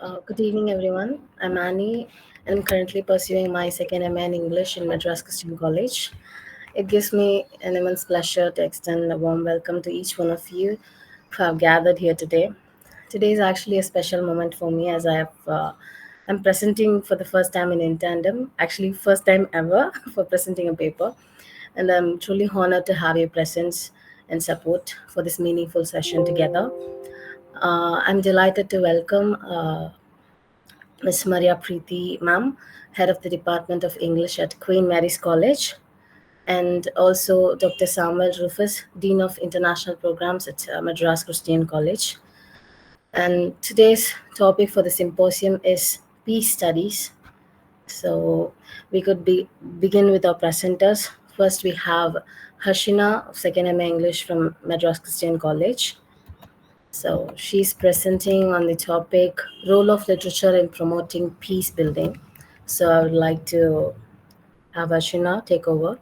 Good evening, everyone. I'm Annie, and I'm currently pursuing my second MA in English in Madras Christian College. It gives me an immense pleasure to extend a warm welcome to each one of you who have gathered here today. Today is actually a special moment for me as I'm presenting for the first time in Tandem, actually first time ever for presenting a paper, and I'm truly honored to have your presence and support for this meaningful session together. I'm delighted to welcome Miss Maria Preeti, ma'am, head of the Department of English at Queen Mary's College, and also Dr. Samuel Rufus, Dean of International Programs at Madras Christian College. And today's topic for the symposium is peace studies. So we could begin with our presenters. First, we have Harshina of Second MA English from Madras Christian College. So she's presenting on the topic role of literature in promoting peace building. So I would like to have Ashina take over.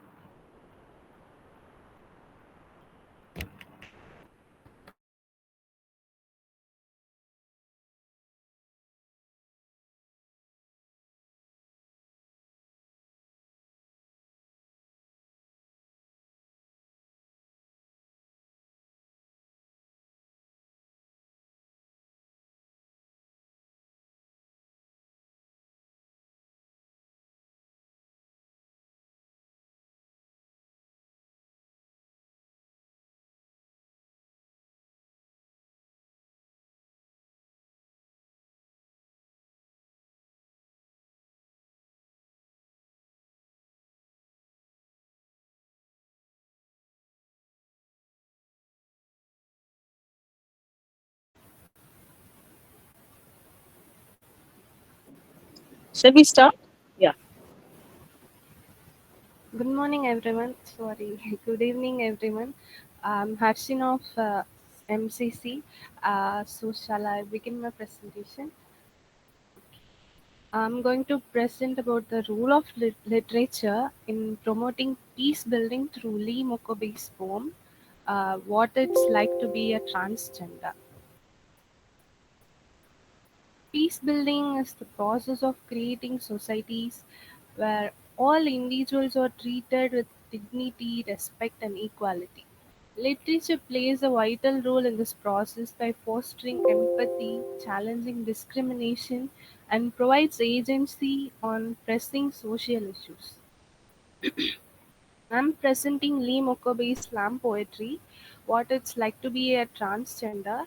Shall we start? Yeah. Good morning, everyone. Sorry, good evening, everyone. I'm Harshina of MCC. So, shall I begin my presentation? I'm going to present about the role of literature in promoting peace building through Lee Mokobe's poem, What It's Like to Be a Transgender. Peace building is the process of creating societies where all individuals are treated with dignity, respect, and equality. Literature plays a vital role in this process by fostering empathy, challenging discrimination, and provides agency on pressing social issues. I'm presenting Lee Mokobe's slam poetry, What It's Like to Be a Transgender,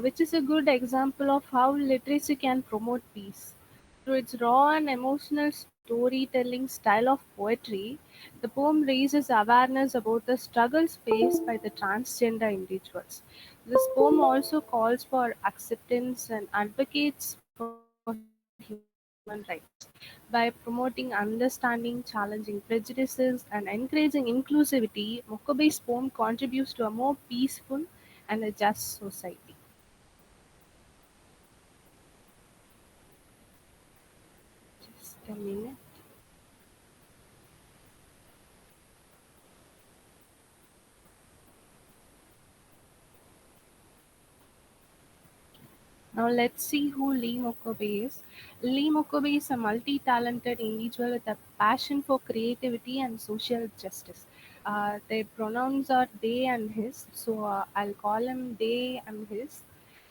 which is a good example of how literature can promote peace. Through its raw and emotional storytelling style of poetry, the poem raises awareness about the struggles faced by the transgender individuals. This poem also calls for acceptance and advocates for human rights. By promoting understanding, challenging prejudices, and encouraging inclusivity, Mokobe's poem contributes to a more peaceful and a just society. Just a minute. Now let's see who Lee Mokobe is. Lee Mokobe is a multi-talented individual with a passion for creativity and social justice. Their pronouns are they and his, so I'll call him they and his.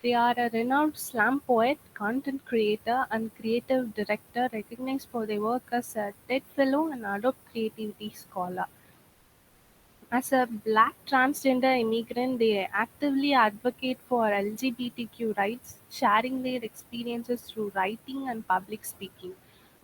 They are a renowned slam poet, content creator, and creative director recognized for their work as a TED Fellow and Adobe Creativity Scholar. As a black transgender immigrant, they actively advocate for LGBTQ rights, sharing their experiences through writing and public speaking.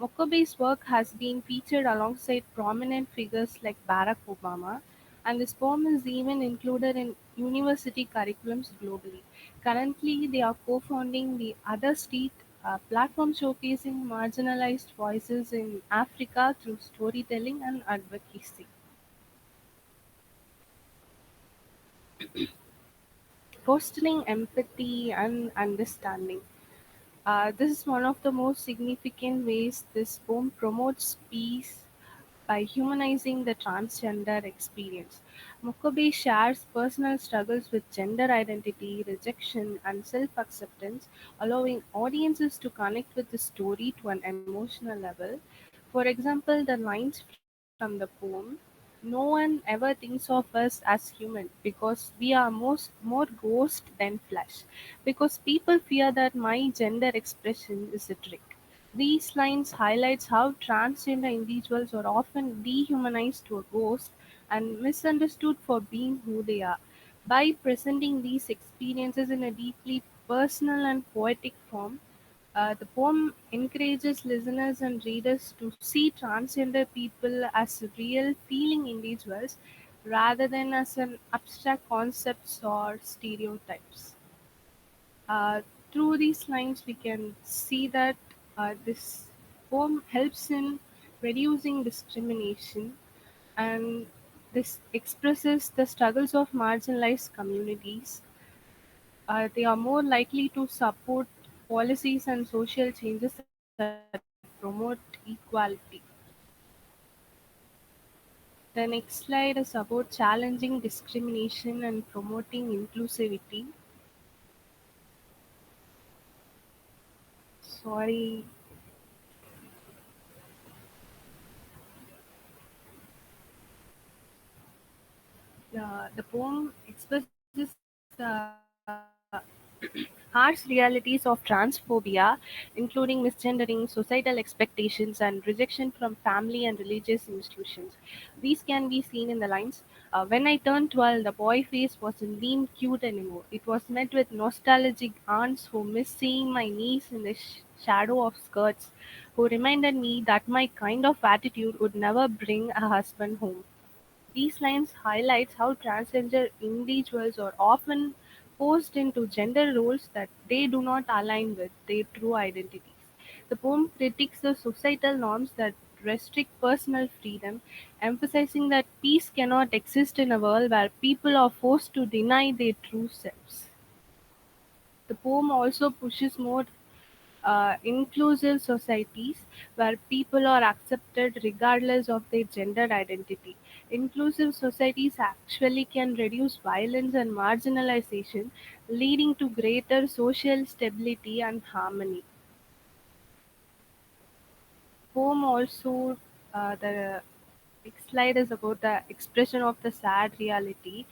Mokobe's work has been featured alongside prominent figures like Barack Obama, and his poem is even included in university curriculums globally. Currently, they are co-founding the Other Street, a platform showcasing marginalized voices in Africa through storytelling and advocacy. Fostering empathy and understanding. This is one of the most significant ways this poem promotes peace. by humanizing the transgender experience. Mukobe shares personal struggles with gender identity, rejection, and self acceptance, allowing audiences to connect with the story to an emotional level. For example, the lines from the poem: "No one ever thinks of us as human because we are more ghost than flesh, because people fear that my gender expression is a trick." These lines highlights how transgender individuals are often dehumanized to a ghost and misunderstood for being who they are. By presenting these experiences in a deeply personal and poetic form, the poem encourages listeners and readers to see transgender people as real feeling individuals rather than as an abstract concepts or stereotypes. Uh, Through these lines, we can see that this poem helps in reducing discrimination, and this expresses the struggles of marginalized communities. They are more likely to support policies and social changes that promote equality. The next slide is about challenging discrimination and promoting inclusivity. Sorry, the poem expresses harsh realities of transphobia, including misgendering, societal expectations, and rejection from family and religious institutions. These can be seen in the lines: "When I turned 12, the boy face wasn't deemed cute anymore. It was met with nostalgic aunts who missed seeing my knees in the shadow of skirts, who reminded me that my kind of attitude would never bring a husband home." These lines highlights how transgender individuals are often forced into gender roles that they do not align with their true identities. The poem critiques the societal norms that restrict personal freedom, emphasizing that peace cannot exist in a world where people are forced to deny their true selves. The poem also pushes more inclusive societies where people are accepted regardless of their gender identity. Inclusive societies actually can reduce violence and marginalization, leading to greater social stability and harmony. Poem also, the next slide is about the expression of the sad reality.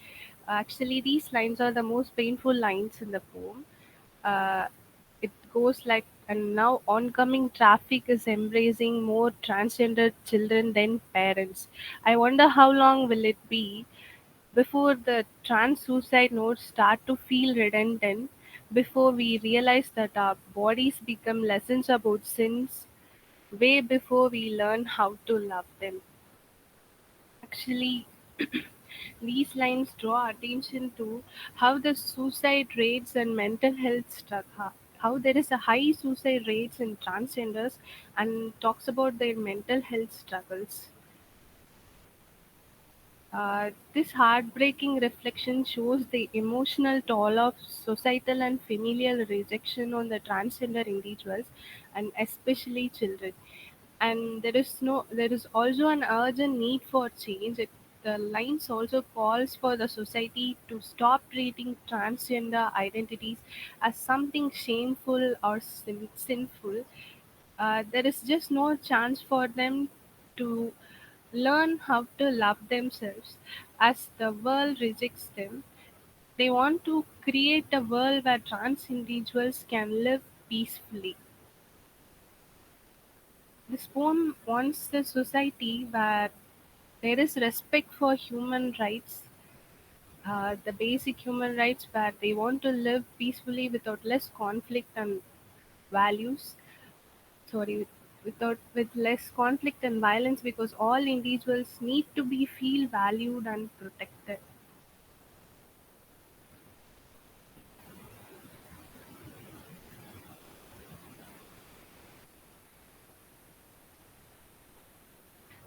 Actually, these lines are the most painful lines in the poem. Uh, it goes like, "And now oncoming traffic is embracing more transgender children than parents. I wonder how long will it be before the trans suicide notes start to feel redundant, before we realize that our bodies become lessons about sins way before we learn how to love them." Actually, these lines draw attention to how the suicide rates and mental health how there is a high suicide rates in transgenders, and talks about their mental health struggles. This heartbreaking reflection shows the emotional toll of societal and familial rejection on the transgender individuals, and especially children. And there is also an urgent need for change. The lines also calls for the society to stop treating transgender identities as something shameful or sinful. There is just no chance for them to learn how to love themselves as the world rejects them. They want to create a world where trans individuals can live peacefully. This poem wants the society where there is respect for human rights, the basic human rights, where they want to live peacefully without less conflict and values. Sorry, without with less conflict and violence, because all individuals need to be feel valued and protected.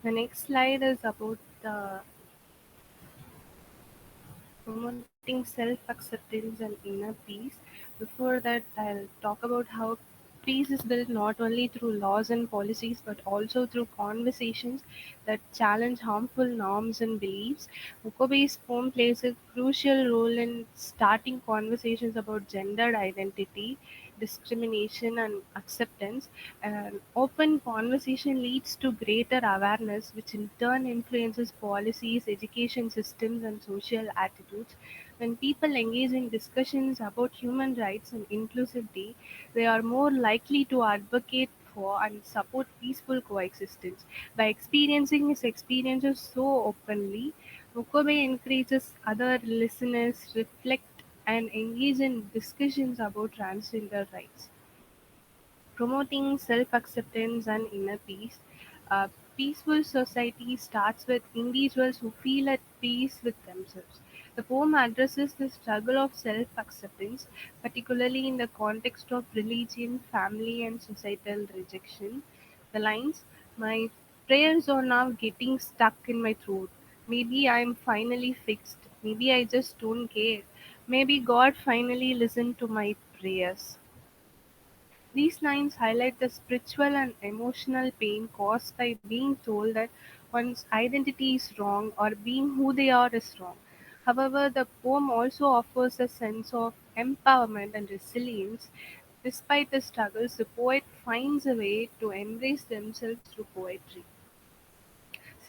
The next slide is about promoting self acceptance and inner peace. Before that, I'll talk about how Peace is built not only through laws and policies but also through conversations that challenge harmful norms and beliefs. Mukobe's poem plays a crucial role in starting conversations about gendered identity, discrimination, and acceptance. An open conversation leads to greater awareness, which in turn influences policies, education systems, and social attitudes. When people engage in discussions about human rights and inclusivity, they are more likely to advocate for and support peaceful coexistence. By experiencing his experiences so openly, Mukobe encourages other listeners to reflect and engage in discussions about transgender rights, promoting self-acceptance and inner peace. A peaceful society starts with individuals who feel at peace with themselves. The poem addresses the struggle of self-acceptance, particularly in the context of religion, family, and societal rejection. The lines, "My prayers are now getting stuck in my throat. Maybe I'm finally fixed. Maybe I just don't care. Maybe God finally listened to my prayers." These lines highlight the spiritual and emotional pain caused by being told that one's identity is wrong or being who they are is wrong. However, the poem also offers a sense of empowerment and resilience. Despite the struggles, the poet finds a way to embrace themselves through poetry.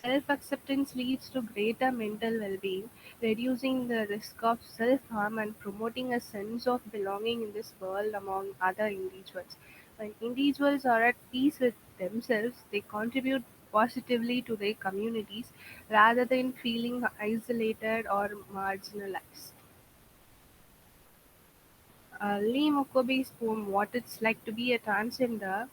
Self acceptance leads to greater mental well being, reducing the risk of self harm and promoting a sense of belonging in this world among other individuals. When individuals are at peace with themselves, they contribute positively to their communities rather than feeling isolated or marginalized. Lee Mokobe's poem, What It's Like to Be a Transgender,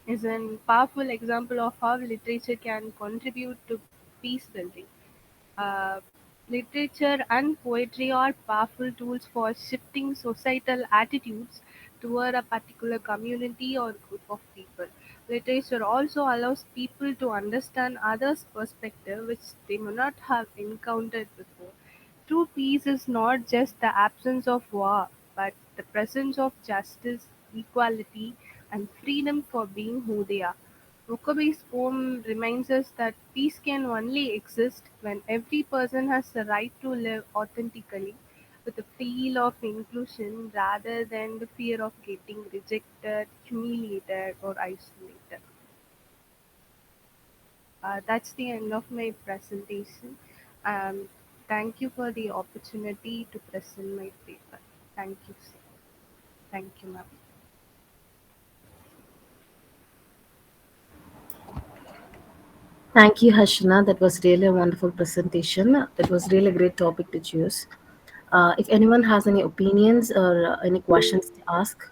is a powerful example of how literature can contribute to peace building. Uh, Literature and poetry are powerful tools for shifting societal attitudes toward a particular community or group of people. Literature also allows people to understand others' perspective, which they may not have encountered before. True peace is not just the absence of war, but the presence of justice, equality, and freedom for being who they are. Mukobe's poem reminds us that peace can only exist when every person has the right to live authentically with a feel of inclusion rather than the fear of getting rejected, humiliated, or isolated. That's the end of my presentation. Um, Thank you for the opportunity to present my paper. Thank you, sir. Thank you, ma'am. Thank you, Harshina. That was really a wonderful presentation. That was really a great topic to choose. If anyone has any opinions or any questions to ask,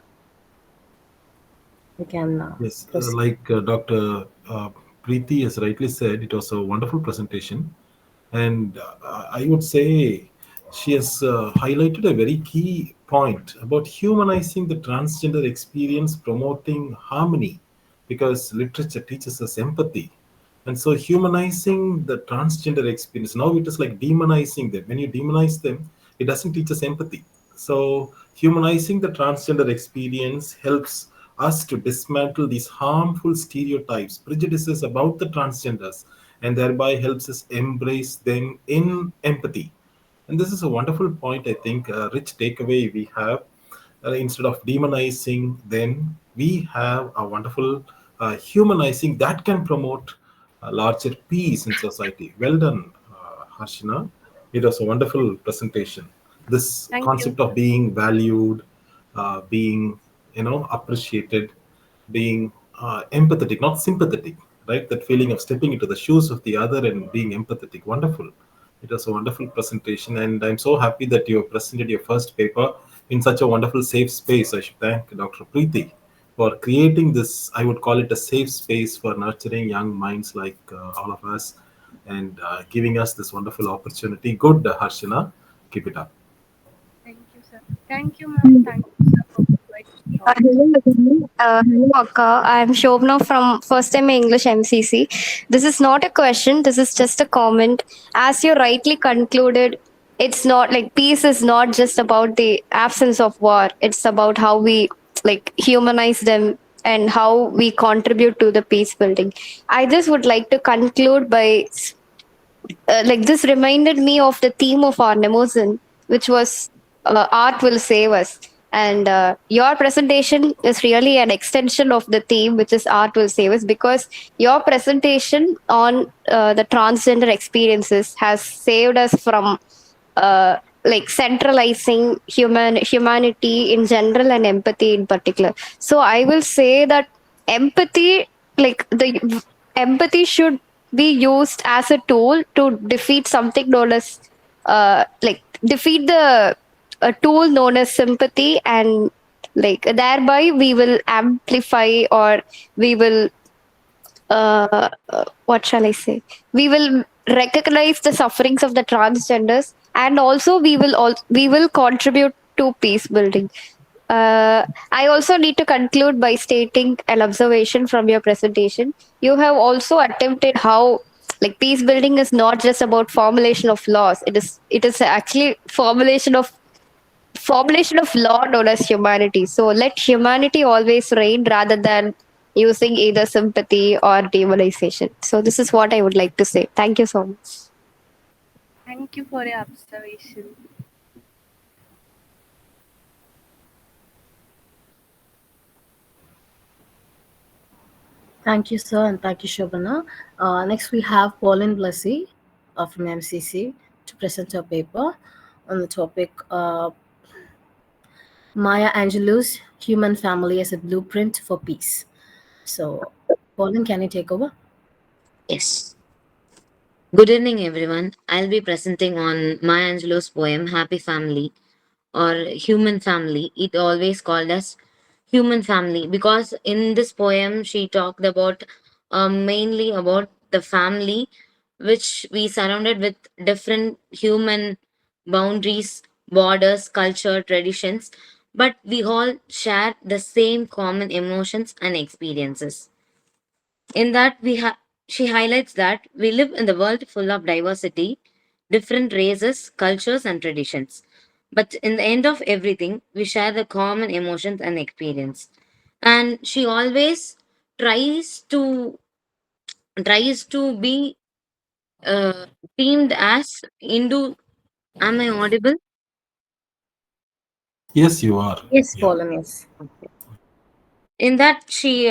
we can Yes, proceed. like Dr. Preeti has rightly said, it was a wonderful presentation. And I would say she has highlighted a very key point about humanizing the transgender experience, promoting harmony, because literature teaches us empathy. And so humanizing the transgender experience, now it is like demonizing them. When you demonize them, it doesn't teach us empathy. So humanizing the transgender experience helps us to dismantle these harmful stereotypes, prejudices about the transgenders, and thereby helps us embrace them in empathy. And this is a wonderful point, I think, a rich takeaway we have. Instead of demonizing them, we have a wonderful humanizing that can promote a larger peace in society. Well done, Harshina. It was a wonderful presentation. This Thank you, concept of sir. being valued, being appreciated, being empathetic, not sympathetic, right? That feeling of stepping into the shoes of the other and being empathetic. Wonderful. It was a wonderful presentation, and I'm so happy that you presented your first paper in such a wonderful safe space. I should thank Dr. Preeti for creating this. I would call it a safe space for nurturing young minds like all of us, and giving us this wonderful opportunity. Good, Harshina. Keep it up. Thank you, sir. Thank you, ma'am. Thank you, sir, for providing the Hello, opportunity. everyone. Hello, Akka. I'm Shobna from First Time English MCC. This is not a question, this is just a comment. As you rightly concluded, it's not like peace is not just about the absence of war, it's about how we like humanize them and how we contribute to the peace building. I just would like to conclude by like this reminded me of the theme of our Nemosin, which was art will save us. And your presentation is really an extension of the theme, which is art will save us, because your presentation on the transgender experiences has saved us from uh, like centralizing humanity in general and empathy in particular. So I will say that empathy, like the empathy should be used as a tool to defeat something known as like defeat the a tool known as sympathy, and like thereby we will amplify, or we will what shall I say? We will recognize the sufferings of the transgenders, and also we will contribute to peace building. I also need to conclude by stating an observation from your presentation. You have also attempted how like peace building is not just about formulation of laws. It is actually formulation of law known as humanity. So let humanity always reign rather than using either sympathy or demonization. So this is what I would like to say. Thank you so much. Thank you for your observation. Thank you, sir, and thank you, Shobana. Next, we have Paulin Blessy from MCC to present her paper on the topic Maya Angelou's Human Family as a Blueprint for Peace. So, Paulin, can you take over? Yes. Good evening, everyone. I'll be presenting on Maya Angelou's poem Happy Family or Human Family. It always called as Human Family because in this poem she talked about mainly about the family which we surrounded with different human boundaries, borders, culture, traditions, but we all share the same common emotions and experiences. In that she highlights that we live in the world full of diversity, different races, cultures and traditions, but in the end of everything we share the common emotions and experience. And she always tries to be uh, themed as Hindu. Am I audible? Yes, you are. Yes, Yeah. Paulin, yes. In that she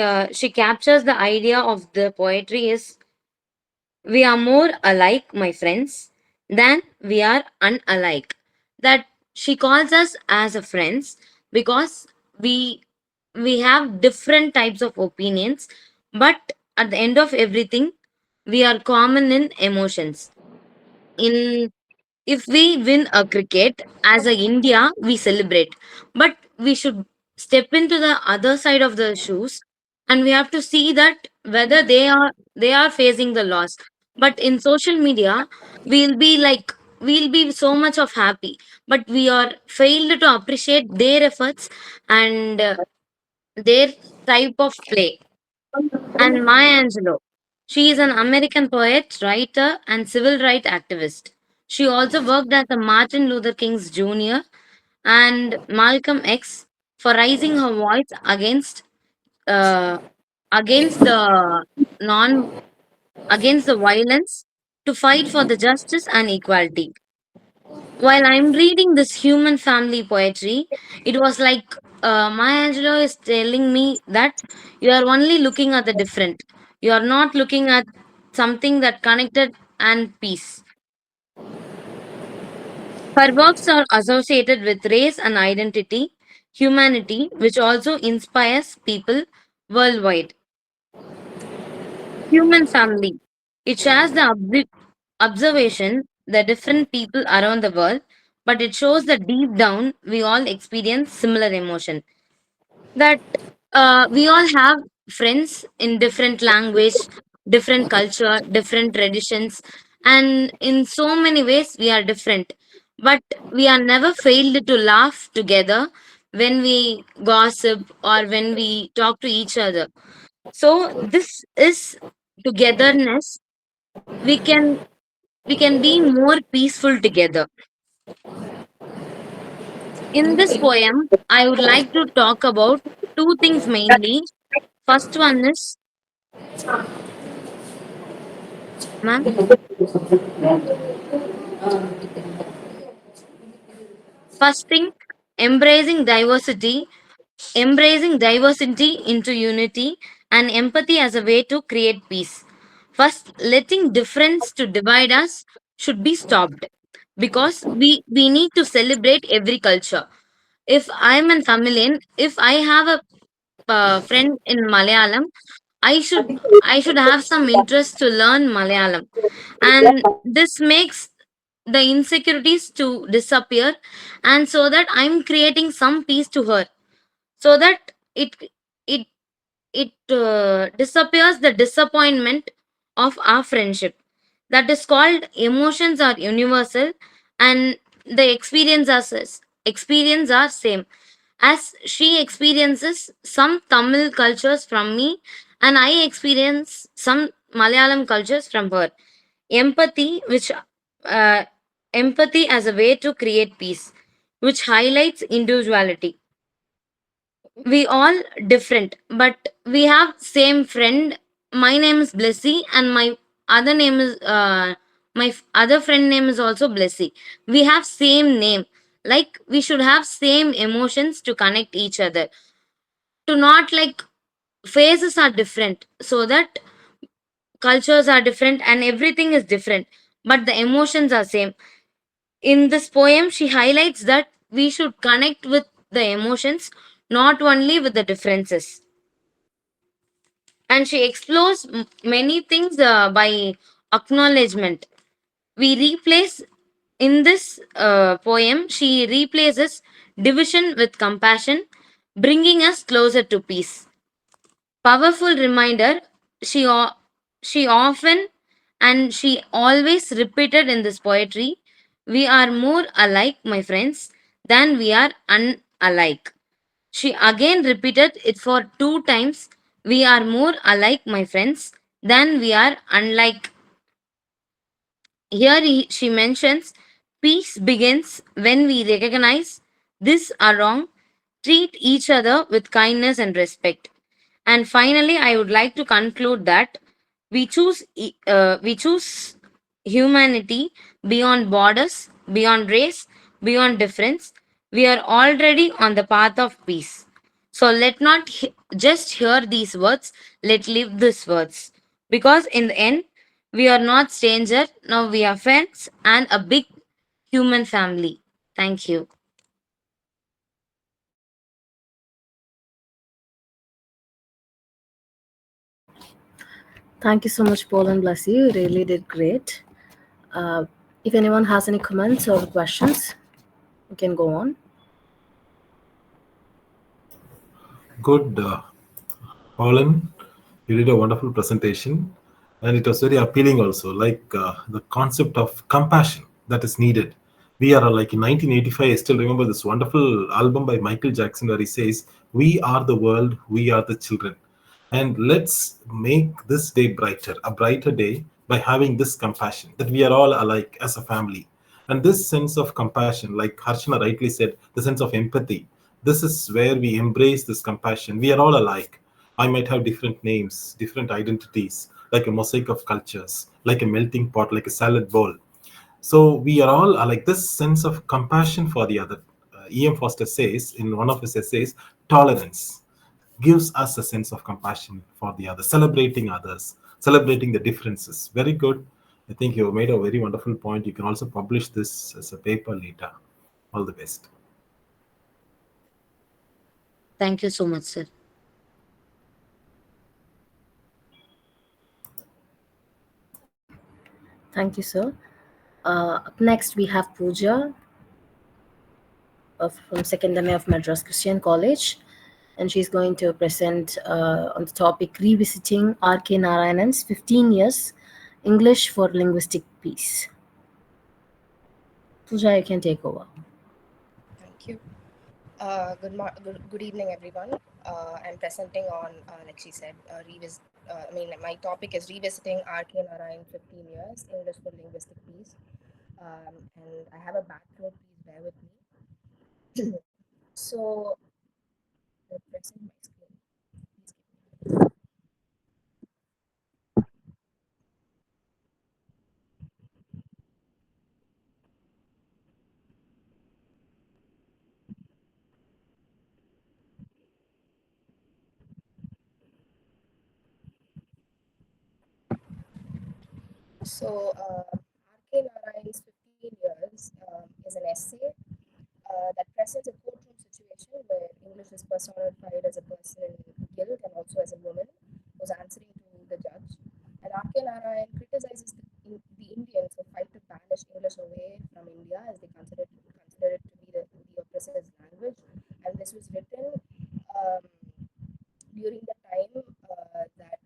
captures the idea of the poetry is we are more alike, my friends, than we are unalike. That she calls us as a friends because we we have different types of opinions, but at the end of everything, we are common in emotions. In if we win a cricket as a India, we celebrate. But we should step into the other side of the shoes and we have to see that whether they are facing the loss. But in social media, we'll be like we'll be so much of happy, but we are failed to appreciate their efforts and their type of play. And Maya Angelou. She is an American poet, writer, and civil rights activist. She also worked as a Martin Luther King Jr. and Malcolm X for raising her voice uh, against the non against the violence to fight for the justice and equality. While I'm reading this human family poetry, it was like Maya Angelou is telling me that you are only looking at the different. You are not looking at something that connected and peace. Her works are associated with race and identity, humanity, which also inspires people worldwide. Human family. It shares the observation the different people around the world, but it shows that deep down we all experience similar emotion. That we all have friends in different language, different culture, different traditions, and in so many ways we are different. But we are never failed to laugh together when we gossip or when we talk to each other. So this is togetherness. We can be more peaceful together. In this poem, I would like to talk about two things mainly. First one is, ma'am, first thing, embracing diversity, embracing diversity into unity, and empathy as a way to create peace. First, letting difference to divide us should be stopped because we need to celebrate every culture. If I'm a Tamilian, if I have a friend in Malayalam, I should I should have some interest to learn Malayalam, and this makes the insecurities to disappear, and so that I'm creating some peace to her, so that it it disappears the disappointment of our friendship. That is called emotions are universal, and the experience are same, as she experiences some Tamil cultures from me, and I experience some Malayalam cultures from her. Empathy, which uh, empathy as a way to create peace, which highlights individuality. We all different, but we have same friend. My name is Blessy, and my other name is other friend name is also Blessy. We have same name. Like we should have same emotions to connect each other. To not like phases are different, so that cultures are different and everything is different, but the emotions are same. In this poem, she highlights that we should connect with the emotions, not only with the differences. And she explores many things by acknowledgement. We replace in this poem, she replaces division with compassion, bringing us closer to peace. Powerful reminder, she she often and she always repeated in this poetry, we are more alike, my friends, than we are unalike. She again repeated it for two times. We are more alike, my friends, than we are unlike. Here she mentions peace begins when we recognize this are wrong, treat each other with kindness and respect. And finally, I would like to conclude that we choose humanity beyond borders, beyond race, beyond difference. We are already on the path of peace. So let not just hear these words, let live these words. Because in the end, we are not strangers, now we are friends and a big human family. Thank you. Thank you so much, Paulin Blessy. You really did great. Uh, if anyone has any comments or questions, you can go on. Good, Paulin. You did a wonderful presentation, and it was very appealing also. Like the concept of compassion that is needed. We are like in 1985. I still remember this wonderful album by Michael Jackson where he says, "We are the world, we are the children." And let's make this day brighter, a brighter day, by having this compassion that we are all alike as a family. And this sense of compassion, like Harshina rightly said, the sense of empathy, this is where we embrace this compassion. We are all alike. I might have different names, different identities, like a mosaic of cultures, like a melting pot, like a salad bowl. So we are all like this sense of compassion for the other. E.M. Foster says in one of his essays, tolerance gives us a sense of compassion for the other, celebrating others, celebrating the differences. Very good. I think you made a very wonderful point. You can also publish this as a paper later. All the best. Thank you so much, sir. Thank you, sir. Up next, we have Pooja from Second MA of Madras Christian College, and she's going to present on the topic Revisiting R.K. Narayanan's 15 Years English for Linguistic Peace. Pooja, you can take over. Thank you. Good evening, everyone. I'm presenting on, like she said, my topic is revisiting R.K. Narayan 15 years, English for linguistic peace. And I have a backthrow, please bear with me. So, pressing my screen. So, R.K. Narayan's 15 Years is an essay that presents a courtroom situation where English is personified as a person in guilt and also as a woman who's answering to the judge. And R.K. Narayan criticizes the Indians who fight to banish English away from India as they consider it to be the oppressor's language. And this was written um, during the time that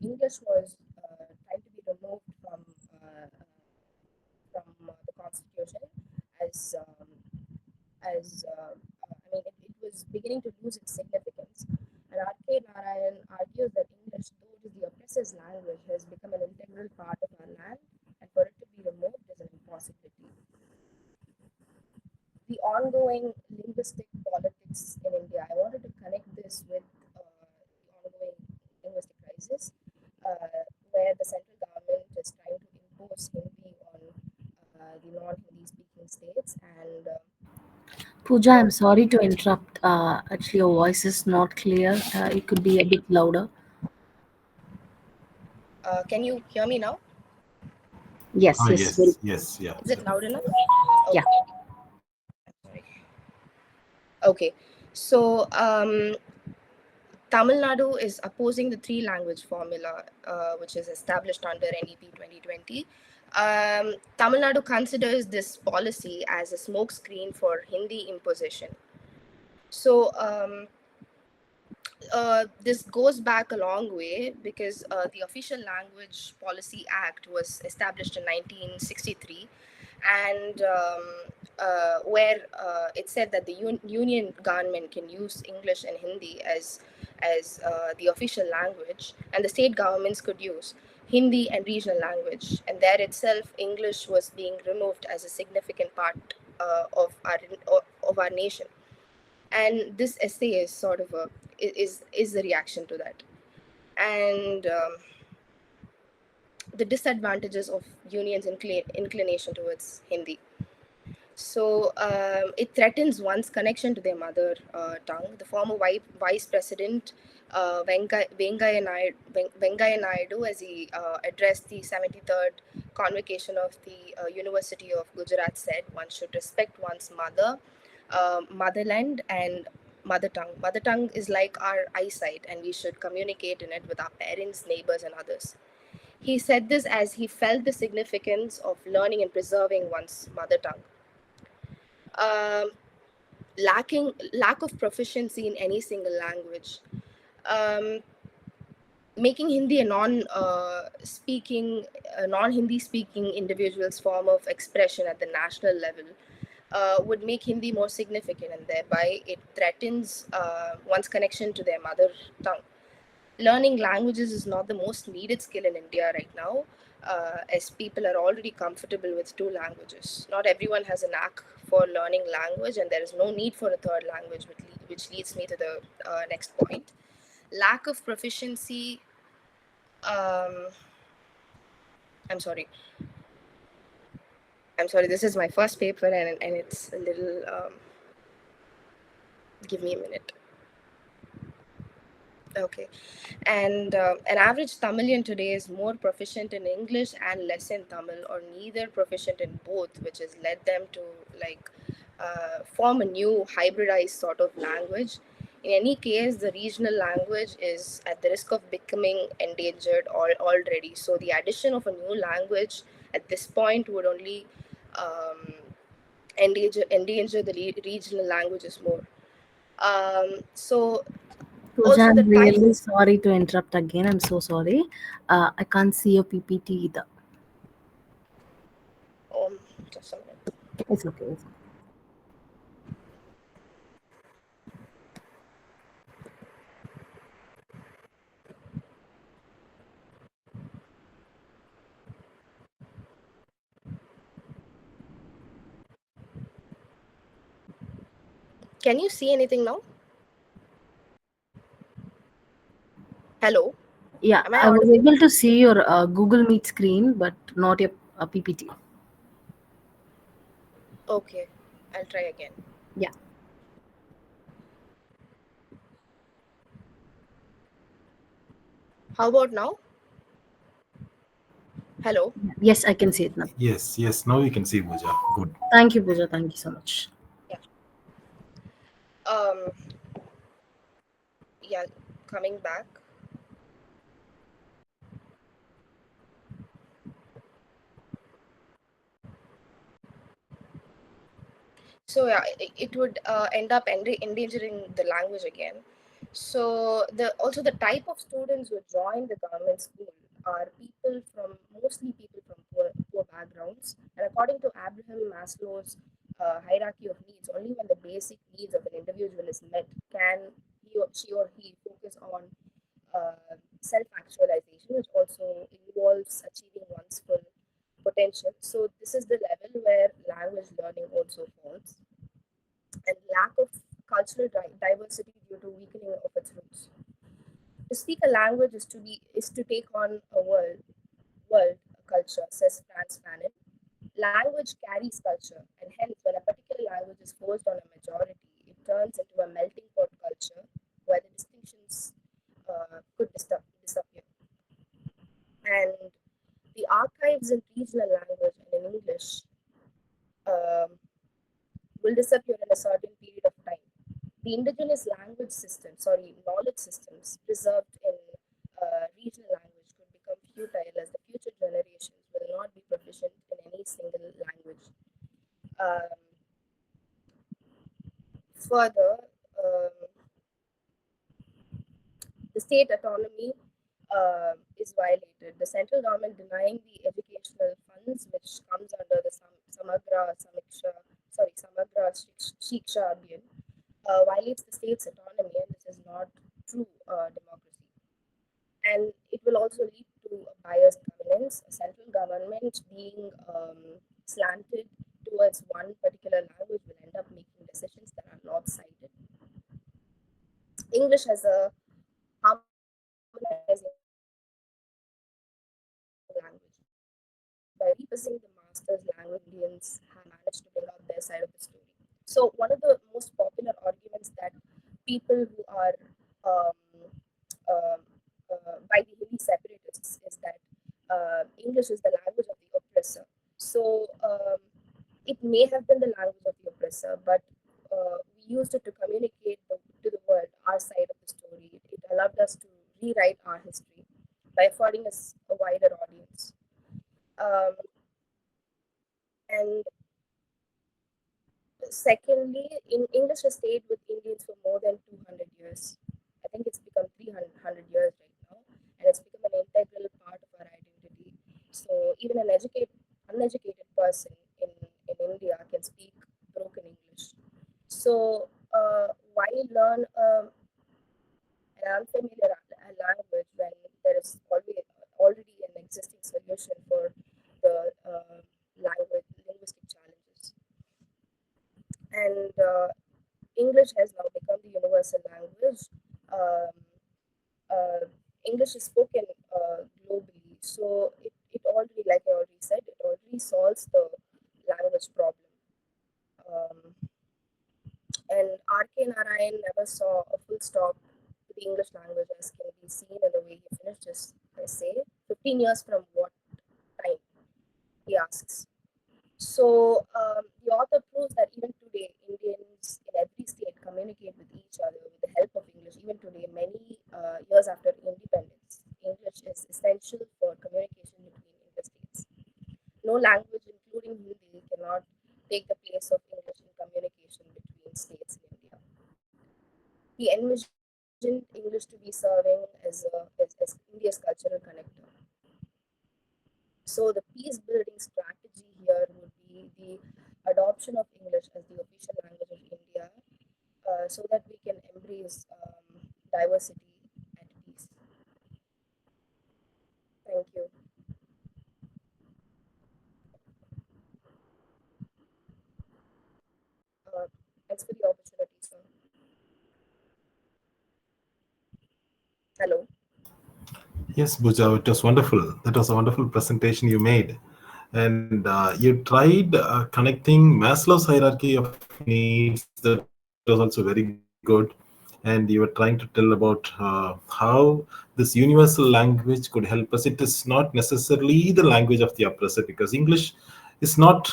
English was trying to be removed from the constitution as I mean it was beginning to lose its significance. And R.K. Narayan argues that English, though it is the oppressor's language, has become an integral part of our land, and for it to be removed is an impossibility. The ongoing linguistic politics in India. I wanted to connect this with the ongoing linguistic crisis, where the central government is trying to impose Hindi on the non-Hindi speaking states, and Pooja, I'm sorry to interrupt. Actually, your voice is not clear. It could be a bit louder. can you hear me now? Yes, Ah, yes, very. yes, yes, yeah, Is it yeah. loud enough? Yeah. Okay, sorry. Okay, so Tamil Nadu is opposing the three language formula, which is established under NEP 2020. Tamil Nadu considers this policy as a smokescreen for Hindi imposition. So, this goes back a long way because the Official Language Policy Act was established in 1963, and where it said that the union government can use English and Hindi as the official language, and the state governments could use Hindi and regional language. And there itself, English was being removed as a significant part of our nation. And this essay is sort of is the reaction to that. And the disadvantages of unions inclination towards Hindi. So it threatens one's connection to their mother tongue. The former vice president Venkaiah Naidu, as he addressed the 73rd convocation of the University of Gujarat, said one should respect one's mother, motherland, and mother tongue. Mother tongue is like our eyesight, and we should communicate in it with our parents, neighbors, and others. He said this as he felt the significance of learning and preserving one's mother tongue. um, Lack of proficiency in any single language, um, making Hindi a non-Hindi speaking individual's form of expression at the national level would make Hindi more significant, and thereby it threatens one's connection to their mother tongue. Learning languages is not the most needed skill in India right now, as people are already comfortable with two languages. Not everyone has a knack for learning language, and there is no need for a third language, which leads me to the next point. Lack of proficiency. Um, I'm sorry. I'm sorry. This is my first paper, and it's a little. Give me a minute. Okay. And an average Tamilian today is more proficient in English and less in Tamil, or neither proficient in both, which has led them to like form a new hybridized sort of language. In any case, the regional language is at the risk of becoming endangered already. So the addition of a new language at this point would only um, endanger the regional languages more. So Pooja, also the I'm time. really sorry to interrupt again. I'm so sorry. I can't see your PPT either. Just a minute. It's okay. It's okay. Can you see anything now? Hello, Yeah, am I I was audible? able to see your Google Meet screen, but not your PPT. Okay, I'll try again. Yeah. How about now? Hello. Yes, I can see it now. Yes, yes. Now you can see Bhooja. Good. Thank you, Pooja. Thank you so much. Yeah. Um. Yeah. Coming back. So yeah, it would end up endangering the language again. So the also the type of students who join the government school are people from mostly people from poor backgrounds. And according to Abraham Maslow's hierarchy of needs, only when the basic needs of an individual is met can she or he focus on self-actualization, which also involves achieving one's full potential. So this is the level where language learning also falls, and lack of cultural diversity due to weakening of its roots. To speak a language is to take on a world a culture, says Franz Fanon. Language carries culture, and hence when a particular language is forced on a majority, it turns into a melting pot culture where the distinctions could disappear. And the archives in regional language and in English um, will disappear in a certain period of time. The indigenous knowledge systems preserved in regional language could become futile as the future generations will not be proficient in any single language. Um, Further, the state autonomy is violated. The central government denying the educational funds, which comes under the Samagra Shiksha Abhiyan, violates the state's autonomy, and this is not true democracy. And it will also lead to a biased governance, a central government being slanted towards one particular language will end up making decisions that are lopsided. English as a harmonizing language. By repurposing the master's language, Indians have managed to bring out their side of the story. So one of the most popular arguments that people who are um, uh, by the Hindi separatists is that English is the language of the oppressor. So it may have been the language of the oppressor, but we used it to communicate to the world our side of the story. It allowed us to rewrite our history by affording us a wider audience. Um, and secondly, in English has stayed with Indians for more than 200 years. I think it's become 300 years right now, and it's become an integral part of our identity. So even an uneducated person in India can speak broken English. So why learn an unfamiliar language when there is already an existing solution for the linguistic challenges? And English has now become the universal language. Um, English is spoken globally, so it already, like I already said, it already solves the language problem. Um, and R.K. Narayan never saw a full stop to the English language, as can be seen in the way he finished his essay. 15 years from what time? He asks. So the author proves that even today, Indians in every state communicate with each other with the help of English. Even today, many years after independence, English is essential for communication between interstates. No language, including Hindi, cannot take the place of English in communication between states in India. He envisioned English to be serving as India's cultural connector. So the peace building strategy here would be the adoption of English as the official language of India, so that we can embrace diversity at peace. Thank you. Uh, Thanks for the opportunity, sir. Hello. Yes, Bhuja, it was wonderful. That was a wonderful presentation you made. And you tried connecting Maslow's hierarchy of needs. That was also very good. And you were trying to tell about how this universal language could help us. It is not necessarily the language of the oppressor, because English is not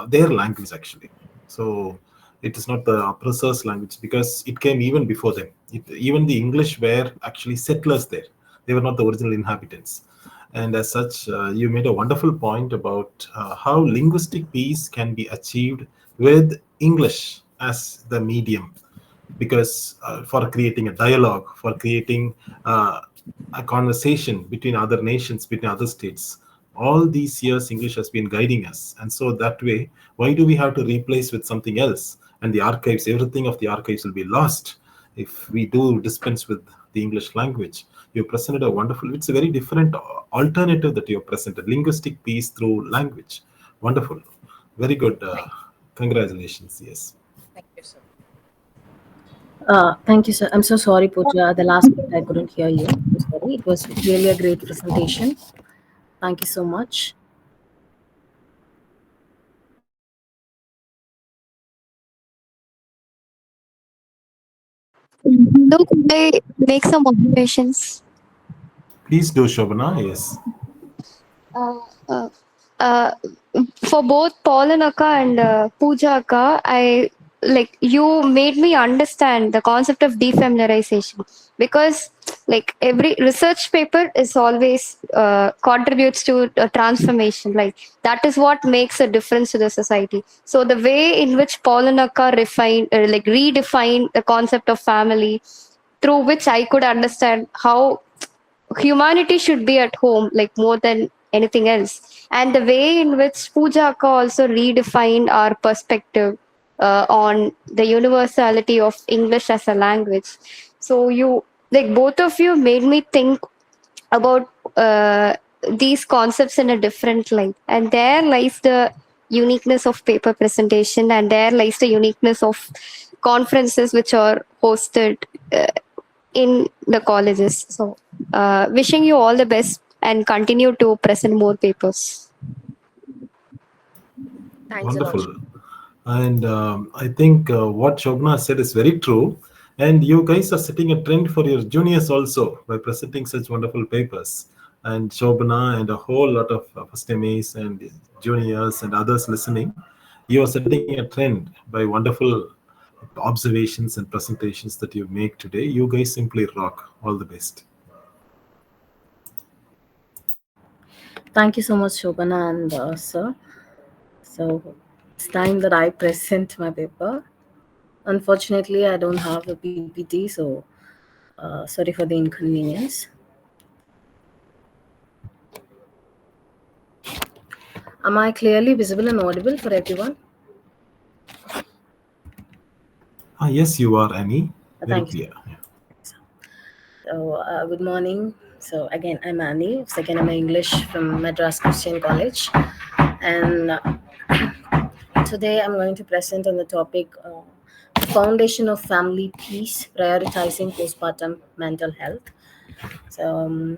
their language actually. So it is not the oppressor's language, because it came even before them. Even the English were actually settlers there. They were not the original inhabitants. And as such, you made a wonderful point about how linguistic peace can be achieved with English as the medium, because for creating a dialogue, for creating a conversation between other nations, between other states. All these years, English has been guiding us. And so that way, why do we have to replace with something else? And the archives, everything of the archives will be lost if we do dispense with the English language. You presented a wonderful, it's a very different alternative that you have presented, linguistic peace through language. Wonderful. Very good. Congratulations. Yes. Thank you, sir. Thank you, sir. I'm so sorry, Pooja. The last bit I couldn't hear you. I'm sorry. It was really a great presentation. Thank you so much. So could I make some observations? Please do, Shobana. Yes. Uh, uh, uh, for both Paul and Akka and Pooja Akka, I like you made me understand the concept of defamiliarization, because like every research paper is always contributes to a transformation. Like that is what makes a difference to the society. So the way in which Paul and Akka redefine the concept of family, through which I could understand how humanity should be at home like more than anything else, and the way in which Pujaka also redefined our perspective on the universality of English as a language. So you, like both of you made me think about these concepts in a different light, and there lies the uniqueness of paper presentation, and there lies the uniqueness of conferences which are hosted uh, in the colleges. So, wishing you all the best and continue to present more papers. Thanks a lot. Wonderful. And I think what Shobna said is very true. And you guys are setting a trend for your juniors also by presenting such wonderful papers. And Shobna and a whole lot of first MAs and juniors and others listening, you are setting a trend by wonderful observations and presentations that you make today. You guys simply rock. All the best. Thank you so much, Shobana and sir. So it's time that I present my paper. Unfortunately, I don't have a PPT, so sorry for the inconvenience. Am I clearly visible and audible for everyone? Yes, you are, Annie. Very Thank you. clear. Yeah. So, good morning. So, again, I'm Annie, second MA English from Madras Christian College. And today I'm going to present on the topic the foundation of family peace, prioritizing postpartum mental health. So,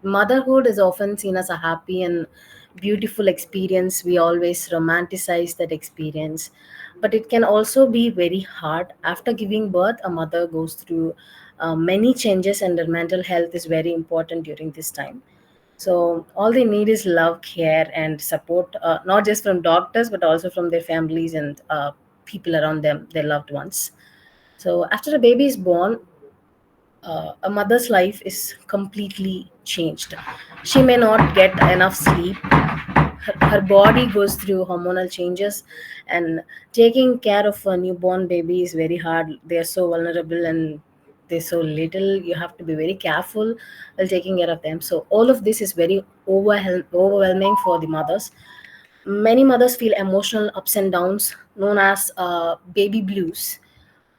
motherhood is often seen as a happy and beautiful experience. We always romanticize that experience, but it can also be very hard. After giving birth, a mother goes through many changes, and their mental health is very important during this time. So all they need is love, care, and support, not just from doctors but also from their families and people around them, their loved ones. So after a baby is born, a mother's life is completely changed. She may not get enough sleep. Her body goes through hormonal changes, and taking care of a newborn baby is very hard. They are so vulnerable and they're so little. You have to be very careful while taking care of them. So, all of this is very overwhelming for the mothers. Many mothers feel emotional ups and downs, known as baby blues.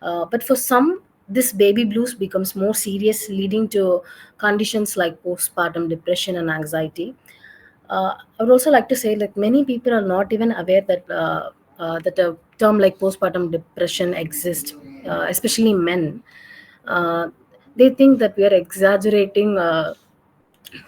But for some, this baby blues becomes more serious, leading to conditions like postpartum depression and anxiety. I would also like to say that many people are not even aware that a term like postpartum depression exists, especially men. Uh, They think that we are exaggerating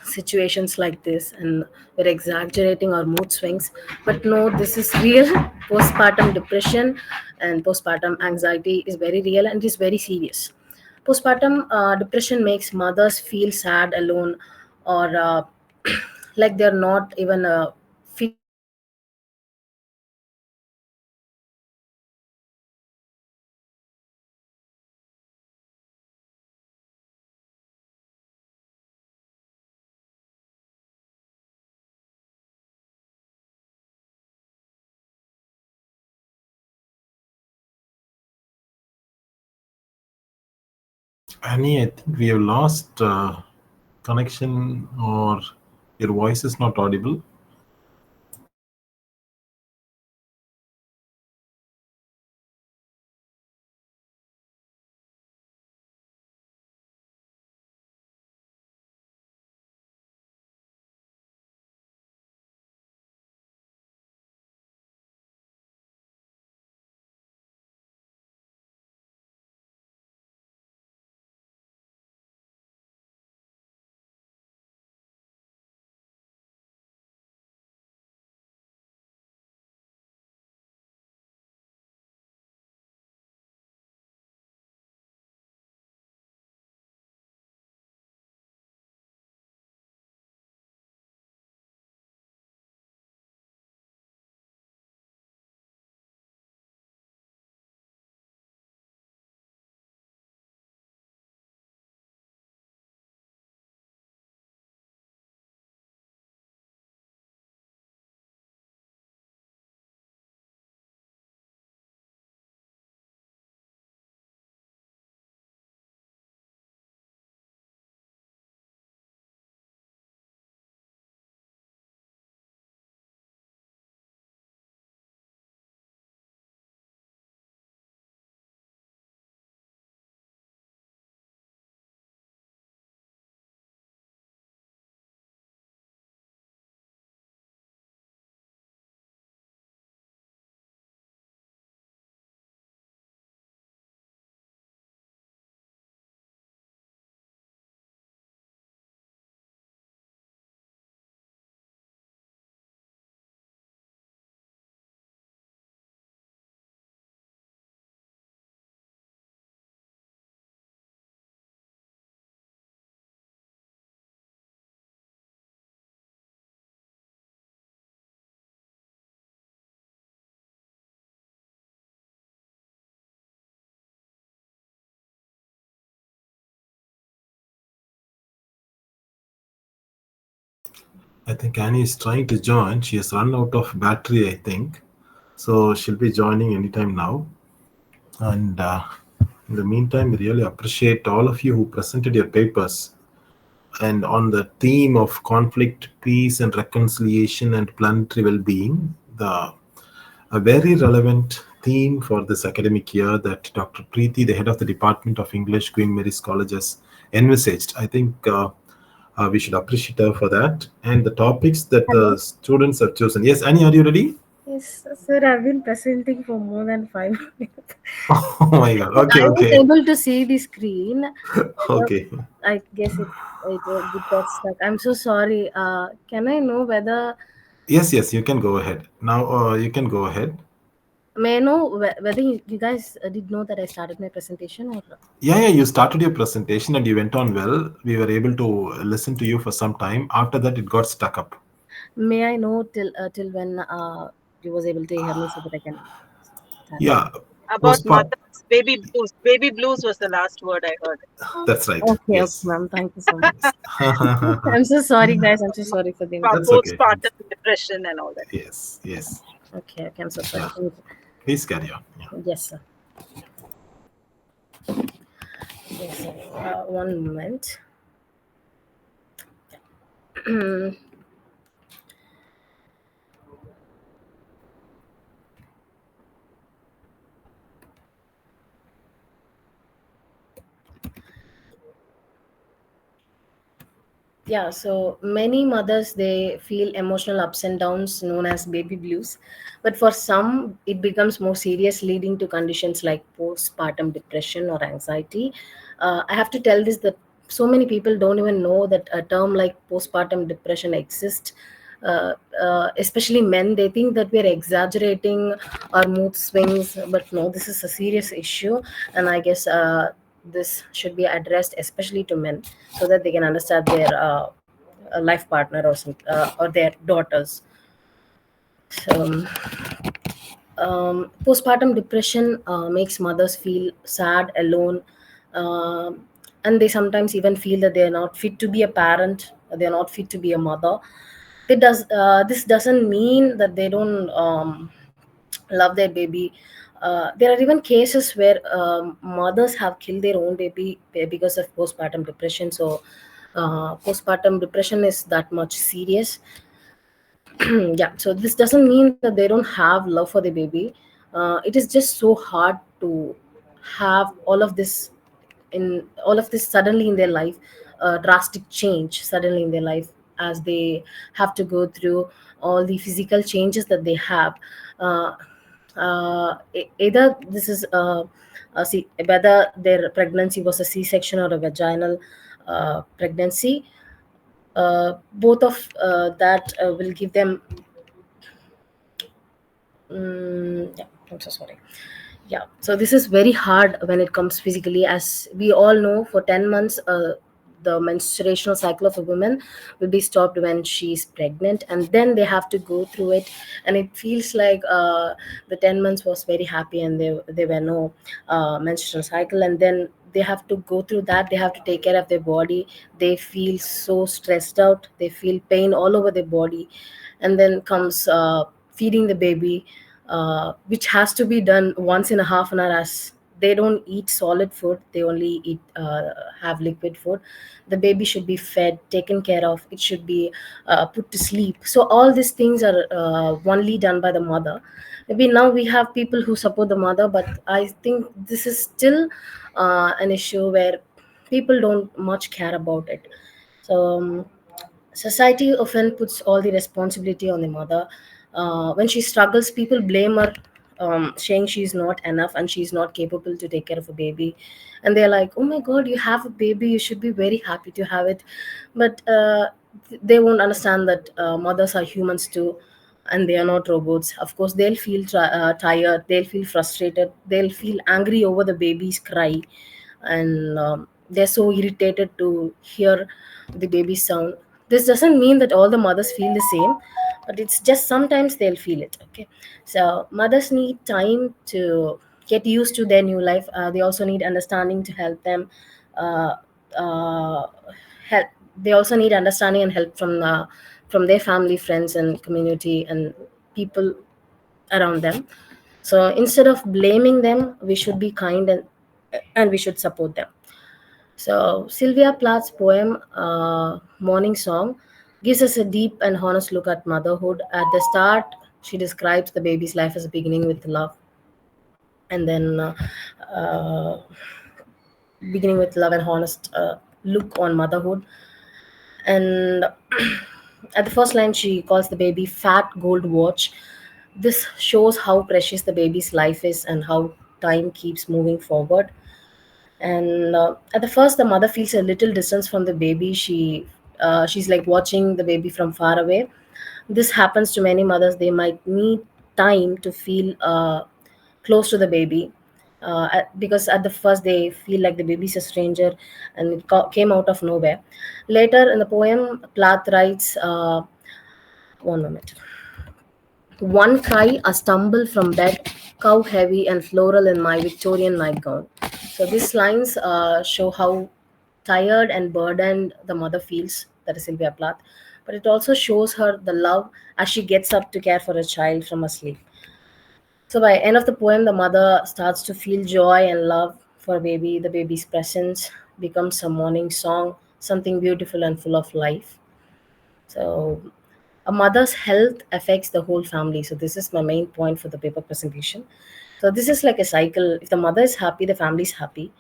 situations like this, and we're exaggerating our mood swings. But no, this is real. Postpartum depression and postpartum anxiety is very real and is very serious. Postpartum depression makes mothers feel sad, alone, or like they're not even fit for the world. They feel Annie, I think we have lost connection, or your voice is not audible. I think Annie is trying to join. She has run out of battery, I think. So she'll be joining anytime now. And in the meantime, we really appreciate all of you who presented your papers. And on the theme of conflict, peace, and reconciliation and planetary well being, a very relevant theme for this academic year that Dr. Preeti, the head of the Department of English, Queen Mary's College, has envisaged. I think we should appreciate her for that. And the topics that Hello. the students have chosen. Yes, Annie, are you ready? Yes, sir. I've been presenting for more than 5 minutes. Oh my God. But Okay, I was okay. able to see the screen. Okay. I guess it got stuck. I'm so sorry. Can I know whether Yes, yes, you can go ahead. Now you can go ahead. may I know whether you guys did know that I started my presentation, or Yeah, yeah, you started your presentation and you went on well. We were able to listen to you for some time. After that, it got stuck up. may I know till when you was able to hear me so that I can start? Yeah, About postpart. mothers, baby blues. Baby blues was the last word I heard. That's right. Okay, okay, Yes. ma'am. Thank you so much. I'm so sorry, guys. I'm so sorry for the That's inconvenience. okay. Postpartum depression and all that. Yes, yes. Okay, okay. I'm so sorry. Yeah. Please carry on. Yeah. Yes, sir. Yes, sir. One moment. Yeah, so many mothers they feel emotional ups and downs known as baby blues, but for some it becomes more serious, leading to conditions like postpartum depression or anxiety. I have to tell this that so many people don't even know that a term like postpartum depression exists. Especially men, they think that we're exaggerating our mood swings, but no, this is a serious issue, and I guess this should be addressed, especially to men, so that they can understand their life partner or some, or their daughters. So postpartum depression makes mothers feel sad, alone, and they sometimes even feel that they are not fit to be a parent, or they are not fit to be a mother. This doesn't mean that they don't love their baby. There are even cases where mothers have killed their own baby because of postpartum depression. So postpartum depression is that much serious. Yeah, so this doesn't mean that they don't have love for the baby. It is just so hard to have all of this suddenly in their life, drastic change suddenly in their life, as they have to go through all the physical changes that they have. uh, Either this is whether their pregnancy was a c-section or a vaginal pregnancy, both of that will give them. Yeah, I'm so sorry. Yeah, so this is very hard when it comes physically. As we all know, for 10 months, the menstruational cycle of a woman will be stopped when she's pregnant, and then they have to go through it. And it feels like the 10 months was very happy, and there were no menstrual cycle, and then they have to go through that. They have to take care of their body. They feel so stressed out, they feel pain all over their body. And then comes feeding the baby, which has to be done once in a half an hour, as they don't eat solid food, they only eat have liquid food. The baby should be fed, taken care of, it should be put to sleep. So all these things are only done by the mother. Maybe now we have people who support the mother, but I think this is still an issue where people don't much care about it. So society often puts all the responsibility on the mother. When she struggles, people blame her, saying she's not enough and she's not capable to take care of a baby. And they're like, "Oh my God, you have a baby. You should be very happy to have it." But they won't understand that mothers are humans too, and they are not robots. Of course, they'll feel tired. They'll feel frustrated. They'll feel angry over the baby's cry, and they're so irritated to hear the baby sound. This doesn't mean that all the mothers feel the same, but it's just sometimes they'll feel it. Okay, so mothers need time to get used to their new life. They also need understanding to help them. Uh, uh, help. They also need understanding and help from their family, friends, and community and people around them. So instead of blaming them, we should be kind, and we should support them. So Sylvia Plath's poem, Morning Song, gives us a deep and honest look at motherhood. At the start, she describes the baby's life as beginning with love, and then uh, beginning with love and honest look on motherhood. And at the first line, she calls the baby fat gold watch. This shows how precious the baby's life is and how time keeps moving forward. And at the first, the mother feels a little distance from the baby. She's like watching the baby from far away. This happens to many mothers. They might need time to feel close to the baby, because at the first they feel like the baby's a stranger, and it came out of nowhere. Later in the poem, Plath writes, one moment. One cry, a stumble from bed, cow heavy and floral in my Victorian nightgown. So these lines show how tired and burdened the mother feels, that is Sylvia Plath. But it also shows her the love as she gets up to care for a child from asleep. So by end of the poem, the mother starts to feel joy and love for baby. The baby's presence becomes a morning song, something beautiful and full of life. So a mother's health affects the whole family. So this is my main point for the paper presentation. So this is like a cycle. If the mother is happy, the family is happy,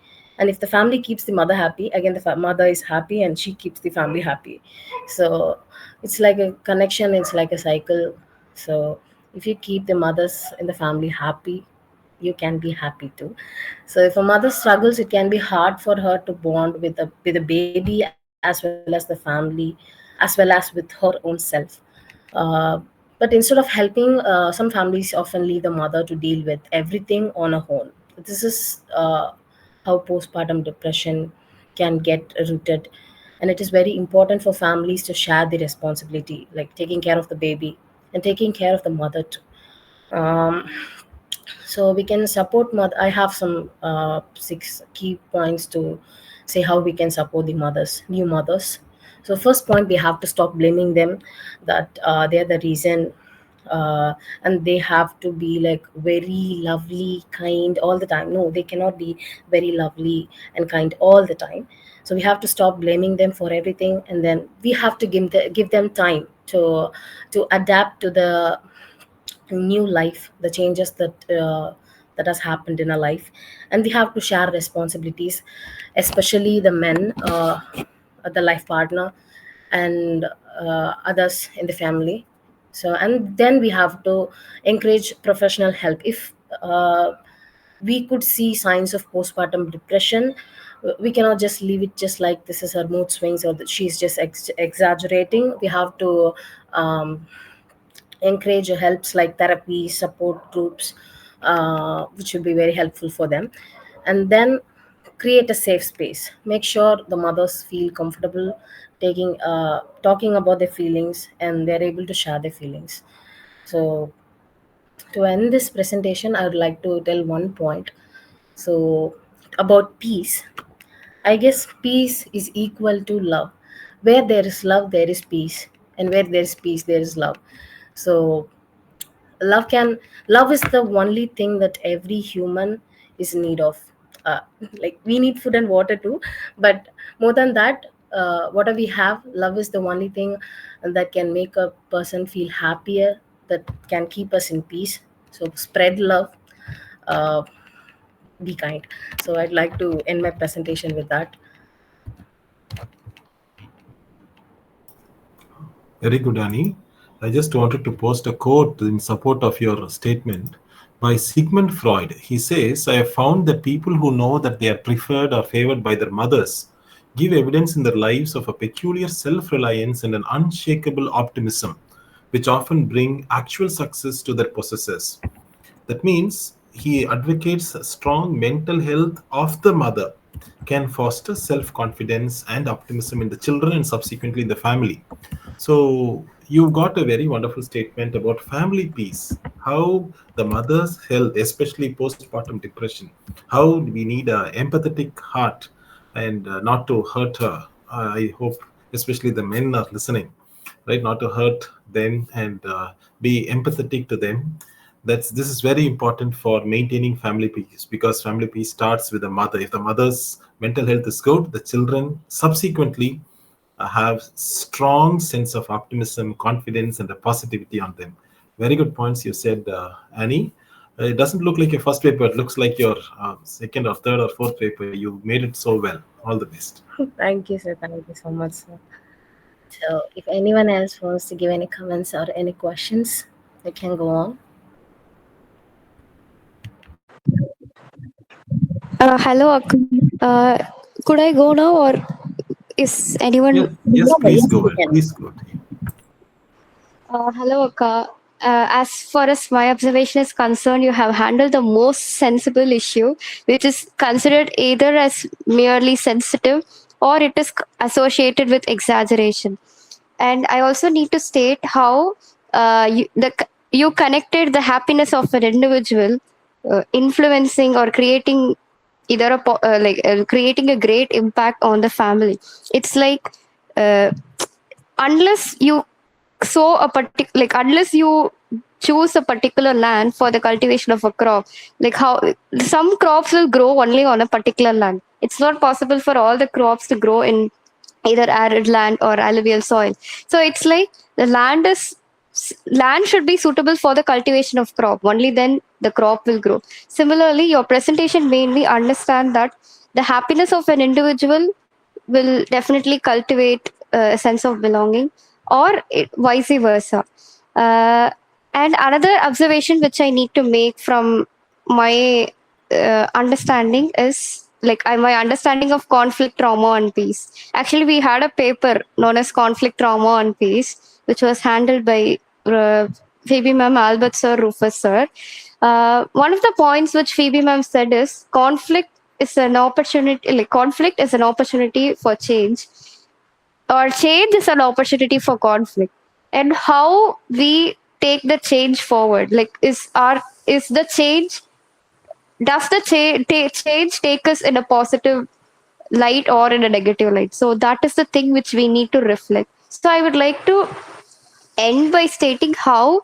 and if the family keeps the mother happy, again the mother is happy and she keeps the family happy. So it's like a connection, it's like a cycle. So if you keep the mothers in the family happy, you can be happy too. So if a mother struggles, it can be hard for her to bond with the baby as well as the family, as well as with her own self. uh, but instead of helping, some families often leave the mother to deal with everything on her own. This is how postpartum depression can get rooted. And it is very important for families to share the responsibility, like taking care of the baby and taking care of the mother too. Um, so we can support mother. I have some 6 key points to say how we can support the mothers, new mothers. So first point, we have to stop blaming them that they're the reason, uh, and they have to be like very lovely kind all the time. No, they cannot be very lovely and kind all the time. So we have to stop blaming them for everything, and then we have to give them time to adapt to the new life, the changes that has happened in our life. And we have to share responsibilities, especially the men, the life partner, and others in the family. So and then we have to encourage professional help if we could see signs of postpartum depression. We cannot just leave it just like this is her mood swings or that she's just exaggerating. We have to encourage helps like therapy support groups, which will be very helpful for them. And then create a safe space, make sure the mothers feel comfortable taking talking about their feelings and they're able to share their feelings. So to end this presentation, I would like to tell one point. So about peace, I guess peace is equal to love. Where there is love, there is peace, and where there is peace, there is love. So love is the only thing that every human is in need of. uh, like we need food and water too, but more than that, whatever we have, love is the only thing that can make a person feel happier, that can keep us in peace. So spread love, uh, be kind. So I'd like to end my presentation with that. Very good, Annie. I just wanted to post a quote in support of your statement by Sigmund Freud. He says, I have found that people who know that they are preferred or favored by their mothers give evidence in their lives of a peculiar self reliance and an unshakable optimism, which often bring actual success to their possessors. That means he advocates strong mental health of the mother can foster self confidence and optimism in the children and subsequently in the family. So, you've got a very wonderful statement about family peace, how the mother's health, especially postpartum depression, how we need an empathetic heart and not to hurt her. I hope, especially the men are listening, right? Not to hurt them and be empathetic to them. This is very important for maintaining family peace, because family peace starts with the mother. If the mother's mental health is good, the children subsequently have strong sense of optimism, confidence, and a positivity on them. Very good points you said, Annie. It doesn't look like your first paper; it looks like your second or third or fourth paper. You made it so well. All the best. Thank you, sir. Thank you so much, sir. So if anyone else wants to give any comments or any questions, they can go on. Hello, uh, could I go now, or is anyone? Yes, yes, please Yes, go you ahead. can. Please go ahead. Hello, Akka. As far as my observation is concerned, you have handled the most sensible issue, which is considered either as merely sensitive or it is associated with exaggeration. And I also need to state how you connected the happiness of an individual, influencing or creating either creating a great impact on the family. It's like uh, unless you sow a particular, like unless you choose a particular land for the cultivation of a crop, like how some crops will grow only on a particular land. It's not possible for all the crops to grow in either arid land or alluvial soil. So it's like the land is Land should be suitable for the cultivation of crop. Only then the crop will grow. Similarly, your presentation made me understand that the happiness of an individual will definitely cultivate a sense of belonging, or vice versa. Uh, and another observation which I need to make from my understanding is like my understanding of conflict, trauma, and peace. Actually, we had a paper known as conflict, trauma, and peace, which was handled by uh, Phoebe ma'am, Albert sir, Rufus sir. One of the points which Phoebe ma'am said is conflict is an opportunity for change, or change is an opportunity for conflict. And how we take the change forward, like is the change, does the change take us in a positive light or in a negative light? So that is the thing which we need to reflect. So I would like to end by stating how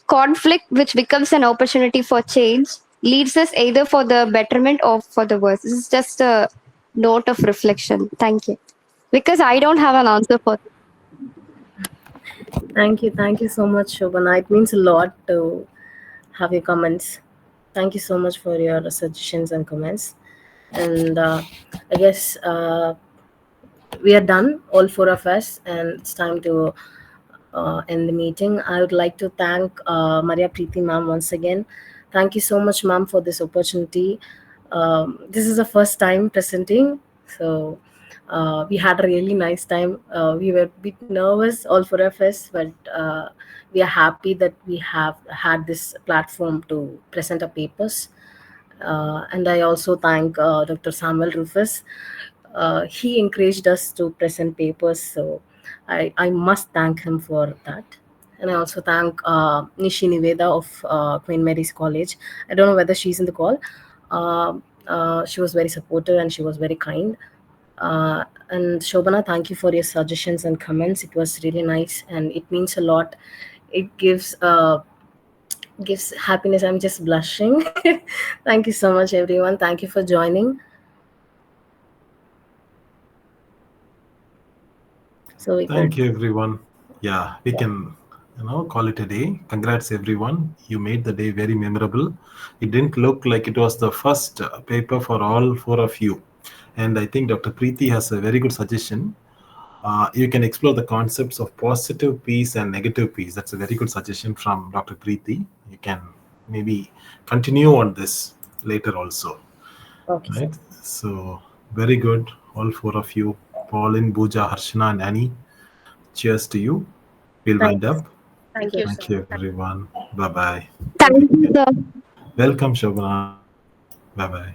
conflict, which becomes an opportunity for change, leads us either for the betterment or for the worse. This is just a note of reflection. Thank you. Because I don't have an answer for this. Thank you so much, Shobana. It means a lot to have your comments. Thank you so much for your suggestions and comments. And I guess we are done, all four of us, and it's time to end the meeting. I would like to thank Maria Preeti ma'am once again. Thank you so much, ma'am, for this opportunity. This is the first time presenting, so we had a really nice time. We were a bit nervous, all four of us, but we are happy that we have had this platform to present our papers. And I also thank Dr. Samuel Rufus. He encouraged us to present papers, so I must thank him for that. And I also thank Nishi Niveda of Queen Mary's College. I don't know whether she's in the call. She was very supportive and she was very kind. And Shobana, thank you for your suggestions and comments. It was really nice and it means a lot. It gives happiness. I'm just blushing. Thank you so much, everyone. Thank you for joining. So we could, Thank you, everyone. Yeah, we yeah. can, call it a day. Congrats, everyone. You made the day very memorable. It didn't look like it was the first paper for all four of you. And I think Dr. Preeti has a very good suggestion. You can explore the concepts of positive peace and negative peace. That's a very good suggestion from Dr. Preeti. You can maybe continue on this later also. Okay, sir. Right? So, very good, all four of you, Paulin, Bhooja, Harshina, and Annie. Cheers to you. We'll wind Thanks. up. Thank Thank you. you, Thank sir. you, everyone. Bye bye. Thank you. Thank you, sir. Welcome, Shobana. Bye bye.